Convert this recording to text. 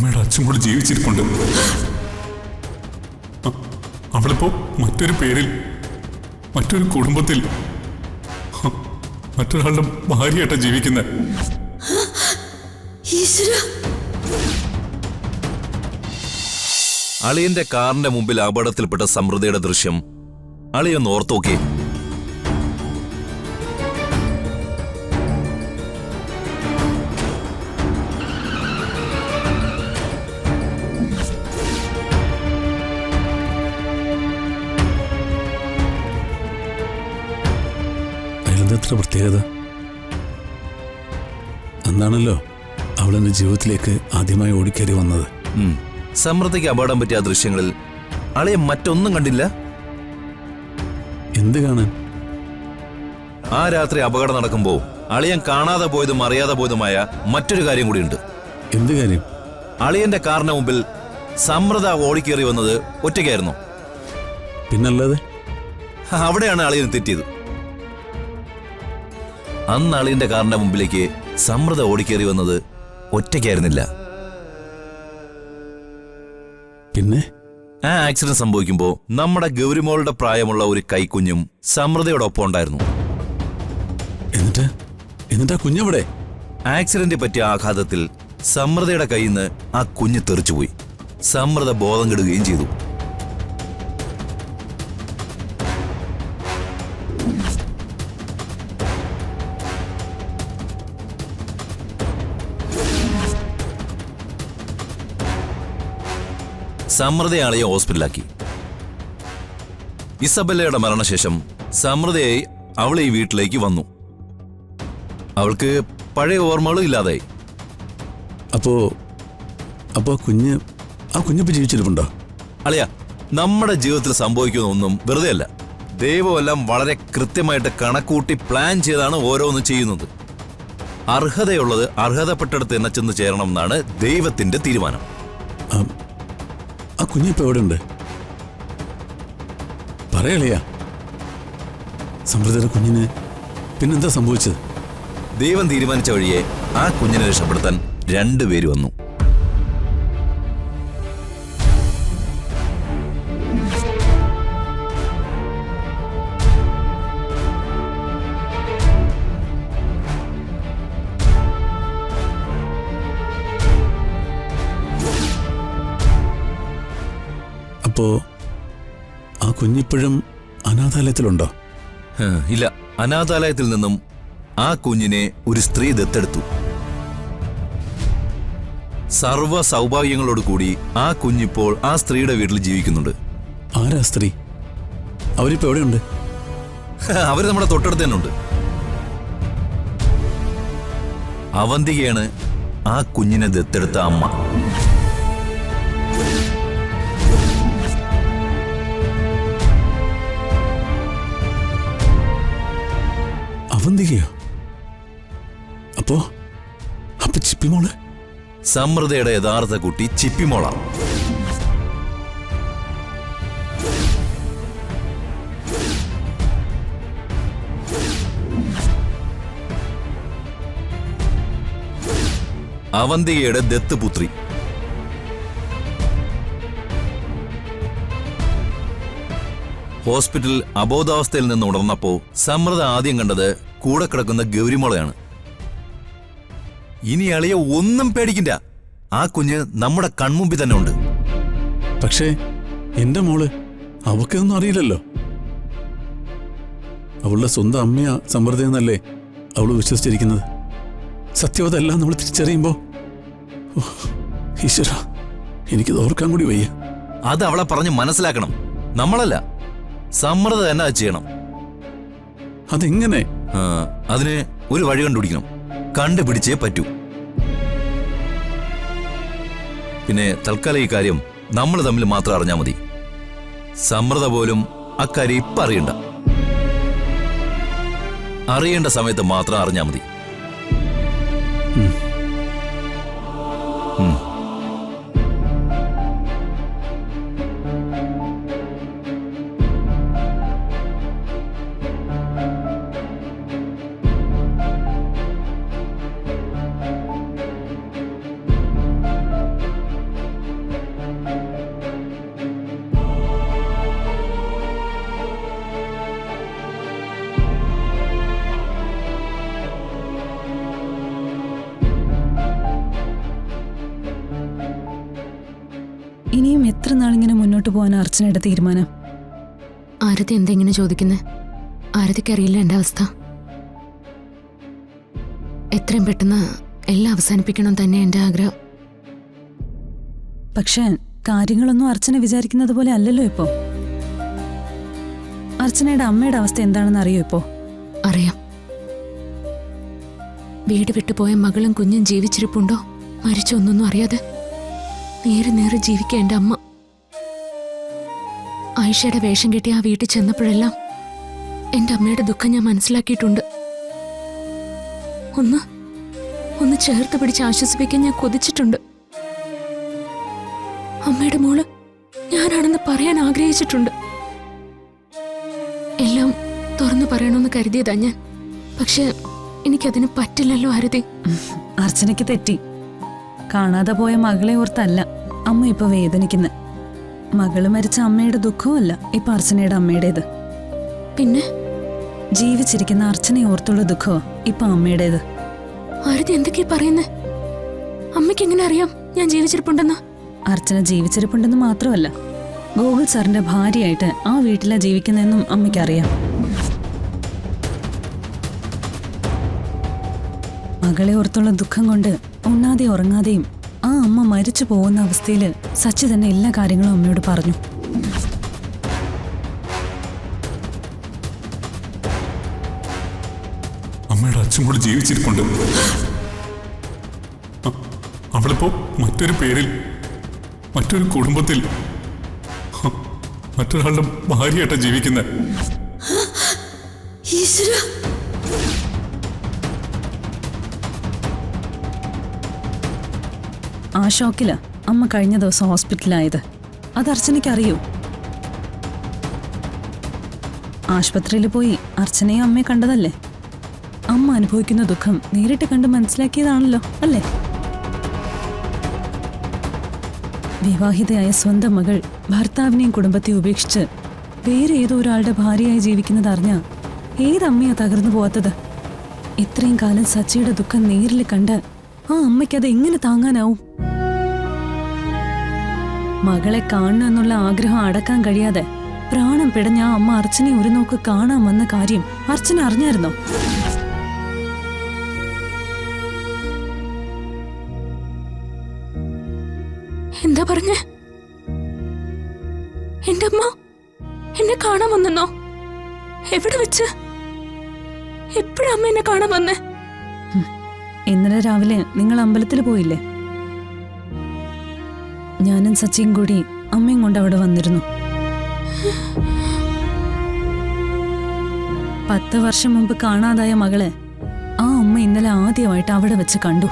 അമ്മയുടെ അച്ഛൻ കൂടി ജീവിച്ചിരിപ്പുണ്ട്. അവളിപ്പോ മറ്റൊരു പേരിൽ, മറ്റൊരു കുടുംബത്തിൽ, മറ്റൊരാളുടെ ഭാര്യയായിട്ടാ ജീവിക്കുന്നത്. അളിയന്റെ കാറിന്റെ മുമ്പിൽ അപകടത്തിൽപ്പെട്ട സമൃദ്ധിയുടെ ദൃശ്യം അളിയൊന്ന് ഓർത്തോക്കേ. അയാളെന്താ പ്രത്യേകത? അന്നാണല്ലോ അവളെന്റെ ജീവിതത്തിലേക്ക് ആദ്യമായി ഓടിക്കയറി വന്നത്. സമൃദ്ധിക്ക് അപകടം പറ്റിയ ആ ദൃശ്യങ്ങളിൽ അളിയൻ മറ്റൊന്നും കണ്ടില്ല? എന്ത് കാണാൻ? ആ രാത്രി അപകടം നടക്കുമ്പോ അളിയൻ കാണാതെ പോയതും അറിയാതെ പോയതുമായ മറ്റൊരു കാര്യം കൂടിയുണ്ട്. എന്ത് കാര്യം? അളിയന്റെ കാറിന് മുമ്പിൽ സമൃദ്ധ ഓടിക്കേറി വന്നത് ഒറ്റയ്ക്കായിരുന്നു. പിന്നല്ലാതെ? അവിടെയാണ് അളിയൻ തെറ്റിയത്. അന്ന് അളിയന്റെ കാറിന്റെ മുമ്പിലേക്ക് സമൃദ്ധ ഓടിക്കേറി വന്നത് ഒറ്റയ്ക്കായിരുന്നില്ല. പിന്നെ ആ ആക്സിഡന്റ് സംഭവിക്കുമ്പോ നമ്മുടെ ഗൗരിമോളുടെ പ്രായമുള്ള ഒരു കൈക്കുഞ്ഞും സമൃദ്ധയോടൊപ്പം ഉണ്ടായിരുന്നു. എന്നിട്ടാ കുഞ്ഞെവിടെ? ആക്സിഡന്റ് പറ്റിയ ആഘാതത്തിൽ സമൃദ്ധയുടെ കയ്യിൽ നിന്ന് ആ കുഞ്ഞ് തെറിച്ചുപോയി. സമൃദ്ധ ബോധം കെടുകയും ചെയ്തു. സമൃദ്ധയാളെയെ ഹോസ്പിറ്റലാക്കി. ഇസബല്ലയുടെ മരണശേഷം സമൃദ്ധയായി അവൾ ഈ വീട്ടിലേക്ക് വന്നു. അവൾക്ക് പഴയ ഓർമ്മകളും ഇല്ലാതായി. അപ്പോ കുഞ്ഞിപ്പോ ജീവിച്ചിരിപ്പുണ്ടോ? അളിയ, നമ്മുടെ ജീവിതത്തിൽ സംഭവിക്കുന്ന ഒന്നും വെറുതെ അല്ല. ദൈവമെല്ലാം വളരെ കൃത്യമായിട്ട് കണക്കൂട്ടി പ്ലാൻ ചെയ്താണ് ഓരോന്നും ചെയ്യുന്നത്. അർഹതയുള്ളത് അർഹതപ്പെട്ടടുത്ത് തന്നെ ചെന്ന് ചേരണം എന്നാണ് ദൈവത്തിന്റെ തീരുമാനം. ആ കുഞ്ഞിപ്പോ എവിടെ ഉണ്ട്? പറയളിയാ, സമൃദ്ധയുടെ കുഞ്ഞിന് പിന്നെന്താ സംഭവിച്ചത്? ദൈവം തീരുമാനിച്ച വഴിയെ ആ കുഞ്ഞിനെ രക്ഷപ്പെടുത്താൻ രണ്ടുപേര് വന്നു. അപ്പോ ആ കുഞ്ഞിപ്പോഴും അനാഥാലയത്തിലുണ്ടോ? ഇല്ല, അനാഥാലയത്തിൽ നിന്നും ആ കുഞ്ഞിനെ ഒരു സ്ത്രീ ദത്തെടുത്തു. സർവ്വ സൗഭാഗ്യങ്ങളോട് കൂടി ആ കുഞ്ഞിപ്പോൾ ആ സ്ത്രീയുടെ വീട്ടിൽ ജീവിക്കുന്നുണ്ട്. ആരാ സ്ത്രീ? അവരിപ്പോ എവിടെയുണ്ട്? അവര് നമ്മുടെ തൊട്ടടുത്ത് തന്നെ ഉണ്ട്. അവന്തികയാണ് ആ കുഞ്ഞിനെ ദത്തെടുത്ത അമ്മ. അവന്തികയോ? അപ്പോ ചിപ്പിമോള്? സമൃദ്ധയുടെ യഥാർത്ഥ കുട്ടി ചിപ്പിമോള. അവന്തികയുടെ ദത്തുപുത്രി. ഹോസ്പിറ്റൽ അബോധാവസ്ഥയിൽ നിന്ന് ഉണർന്നപ്പോ സമൃദ്ധ ആദ്യം കണ്ടത് കൂടെ കിടക്കുന്ന ഗൗരിമോളയാണ്. ഇനി അളിയെ ഒന്നും പേടിക്കണ്ട, ആ കുഞ്ഞ് നമ്മുടെ കൺമുമ്പിൽ തന്നെ ഉണ്ട്. പക്ഷേ എന്റെ മോള്, അവക്കൊന്നും അറിയില്ലല്ലോ. അവളുടെ സ്വന്തം അമ്മയാ സമൃദ്ധ എന്നല്ലേ അവള് വിശ്വസിച്ചിരിക്കുന്നത്. സത്യവതല്ല നമ്മൾ തിരിച്ചറിയുമ്പോ ഈശ്വര, എനിക്കിത് ഓർക്കാൻ കൂടി വയ്യ. അത് അവളെ പറഞ്ഞ് മനസ്സിലാക്കണം. നമ്മളല്ല, സമൃദ്ധ തന്നെ അത് ചെയ്യണം. അതെങ്ങനെ? അതിന് ഒരു വഴി കണ്ടുപിടിക്കണം. കണ്ടുപിടിച്ചേ പറ്റൂ. പിന്നെ തൽക്കാലം ഈ കാര്യം നമ്മൾ തമ്മിൽ മാത്രം അറിഞ്ഞാൽ മതി. സമൃദ്ധ പോലും അക്കാര്യം ഇപ്പം അറിയണ്ട. അറിയേണ്ട സമയത്ത് മാത്രം അറിഞ്ഞാൽ മതി. ഇനിയും എത്ര നാളിങ്ങനെ മുന്നോട്ട് പോകാൻ അർച്ചനയുടെ തീരുമാനം? ആരതി എന്തെങ്ങനെ ചോദിക്കുന്നേ? ആരതിക്കറിയില്ല എൻ്റെ അവസ്ഥ. എത്രയും പെട്ടെന്ന് എല്ലാം അവസാനിപ്പിക്കണം തന്നെ എൻ്റെ ആഗ്രഹം. പക്ഷേ കാര്യങ്ങളൊന്നും അർച്ചന വിചാരിക്കുന്നത് പോലെ അല്ലല്ലോ ഇപ്പോ. അർച്ചനയുടെ അമ്മയുടെ അവസ്ഥ എന്താണെന്ന് അറിയോ ഇപ്പോ? അറിയാം. വീട് വിട്ടുപോയ മകളും കുഞ്ഞും ജീവിച്ചിരിപ്പുണ്ടോ മരിച്ചോ ഒന്നൊന്നും അറിയാതെ നേരെ ജീവിക്കേണ്ട അമ്മ. ആയിഷയുടെ വേഷം കെട്ടി ആ വീട്ടിൽ ചെന്നപ്പോഴെല്ലാം എൻ്റെ അമ്മയുടെ ദുഃഖം ഞാൻ മനസ്സിലാക്കിയിട്ടുണ്ട്. ഒന്ന് ചേർത്ത് പിടിച്ച് ആശ്വസിപ്പിക്കാൻ ഞാൻ കൊതിച്ചിട്ടുണ്ട്. അമ്മയുടെ മോള് ഞാനാണെന്ന് പറയാൻ ആഗ്രഹിച്ചിട്ടുണ്ട്. എല്ലാം തുറന്നു പറയണമെന്ന് കരുതിയതാ ഞാൻ. പക്ഷെ എനിക്കതിന് പറ്റില്ലല്ലോ ആരതി. അർച്ചനയ്ക്ക് തെറ്റി. കാണാതെ പോയ മകളെ ഓർത്തല്ല അമ്മ ഇപ്പൊ വേദനിക്കുന്നത്. മകള് മരിച്ച അമ്മയുടെ ദുഃഖവുമല്ല ഇപ്പൊ അർച്ചനയുടെ അമ്മയുടേത്. പിന്നെ ജീവിച്ചിരിക്കുന്ന അർച്ചനയെ ഓർത്തുള്ള ദുഃഖമാ ഇപ്പൊ അമ്മയുടേത്. ആരതി എന്തൊക്കെയാ പറയുന്നേ? അമ്മയ്ക്ക് എങ്ങനെ അറിയാം ഞാൻ ജീവിച്ചിരിപ്പുണ്ടെന്ന്? അർച്ചന ജീവിച്ചിരിപ്പുണ്ടെന്ന് മാത്രമല്ല, ഗോകുൽ സാറിന്റെ ഭാര്യയായിട്ട് ആ വീട്ടിലാ ജീവിക്കുന്നതെന്നും അമ്മയ്ക്കറിയാം. മകളെ ഓർത്തുള്ള ദുഃഖം കൊണ്ട് ഉണ്ണാതെ ഉറങ്ങാതെയും ആ അമ്മ മരിച്ചു പോകുന്ന അവസ്ഥയിൽ സച്ചി തന്നെ എല്ലാ കാര്യങ്ങളും അമ്മയോട് പറഞ്ഞു. അമ്മയുടെ അച്ഛൻ കൂടി ജീവിച്ചിരിപ്പുണ്ട്. അവളിപ്പോ മറ്റൊരു പേരിൽ, മറ്റൊരു കുടുംബത്തിൽ, മറ്റൊരാളുടെ ഭാര്യയായിട്ടാ ജീവിക്കുന്നത്. ആ ഷോക്കില് അമ്മ കഴിഞ്ഞ ദിവസം ഹോസ്പിറ്റലായത്. അത് അർച്ചനയ്ക്ക് അറിയൂ. ആശുപത്രിയിൽ പോയി അർച്ചനയും അമ്മയെ കണ്ടതല്ലേ? അമ്മ അനുഭവിക്കുന്ന ദുഃഖം നേരിട്ട് കണ്ട് മനസ്സിലാക്കിയതാണല്ലോ അല്ലേ? വിവാഹിതയായ സ്വന്തം മകൾ ഭർത്താവിനെയും കുടുംബത്തെ ഉപേക്ഷിച്ച് വേറെ ഏതോ ഒരാളുടെ ഭാര്യയായി ജീവിക്കുന്നത് അറിഞ്ഞ ഏതമ്മയാ തകർന്നു പോവാത്തത്? ഇത്രയും കാലം സച്ചിയുടെ ദുഃഖം നേരിൽ കണ്ട് ആ അമ്മയ്ക്കത് എങ്ങനെ താങ്ങാനാവും? മകളെ കാണണമെന്നുള്ള ആഗ്രഹം അടക്കാൻ കഴിയാതെ പ്രാണം പിടഞ്ഞ ആ അമ്മ അർച്ചനെ ഒരു നോക്ക് കാണാൻ വന്ന കാര്യം അർച്ചന അറിഞ്ഞായിരുന്നോ? എന്താ പറഞ്ഞേ? എന്റെ അമ്മ എന്നെ കാണാൻ വന്നെന്നോ? എവിടെ വെച്ച്? എപ്പോഴാ അമ്മ എന്നെ കാണാൻ വന്നേ? ഇന്നലെ രാവിലെ നിങ്ങൾ അമ്പലത്തിൽ പോയില്ലേ? ഞാനും സച്ചിയും കൂടി അമ്മയും കൊണ്ട് അവിടെ വന്നിരുന്നു. 10 വർഷം മുമ്പ് കാണാതായ മകളെ ആ അമ്മ ഇന്നലെ ആദ്യമായിട്ട് അവിടെ വെച്ച് കണ്ടു.